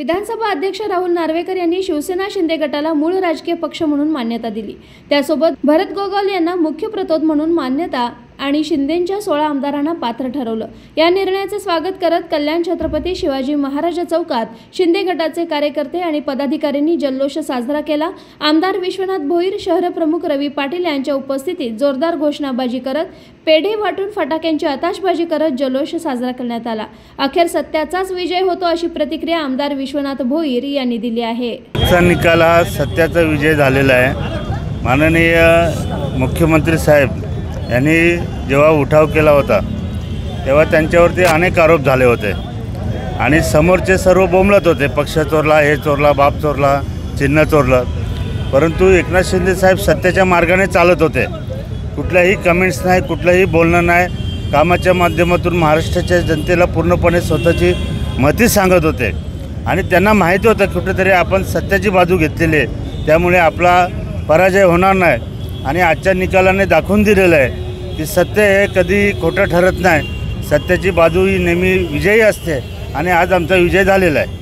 विधानसभा अध्यक्ष राहुल नार्वेकर यांनी शिवसेना शिंदे गटाला मूळ राजकीय पक्ष म्हणून मान्यता दिली। त्यासोबत भरत गोगावल यांना मुख्य प्रतोद म्हणून मान्यता आणि शिंदेंच्या 16 आमदारांना पात्र ठरवलं। या निर्णयाचे स्वागत करत कल्याण छत्रपती शिवाजी महाराज चौकात शिंदे गटाचे कार्यकर्ते आणि पदाधिकाऱ्यांनी जल्लोष साजरा केला। आमदार विश्वनाथ भोईर, शहर प्रमुख रवी पाटील यांच्या उपस्थितीत जोरदार घोषणाबाजी करत, पेढे वाटून फटाक्यांची आताशबाजी करत जल्लोष साजरा करण्यात आला। अखेर सत्याचाच विजय होतो अशी प्रतिक्रिया आमदार विश्वनाथ भोईर यांनी दिली आहे। निकाल हा सत्याचा विजय झालेला आहे। माननीय मुख्यमंत्री साहेब यांनी जेव्हा उठाव केला होता तेव्हा त्यांच्यावरती अनेक आरोप झाले होते आणि समोरचे सर्व बोंबलत होते, पक्ष चोरला, हे चोरला, बाप चोरला, चिन्ह चोरलं। परंतु एकनाथ शिंदे साहेब सत्याच्या मार्गाने चालत होते। कुठल्याही कमेंट्स नाही, कुठलंही बोलणं नाही, कामाच्या माध्यमातून महाराष्ट्राच्या जनतेला पूर्णपणे स्वतःची मते सांगत होते आणि त्यांना माहिती होतं कुठेतरी आपण सत्याची बाजू घेतलेली आहे, त्यामुळे आपला पराजय होणार नाही। आणि आजच्या निकालाने दाखवून दिलेलं आहे की सत्य हे कधी खोटं ठरत नाही, सत्याची बाजू ही नेहमी विजयी असते आणि आज आमचा विजय झालेला आहे।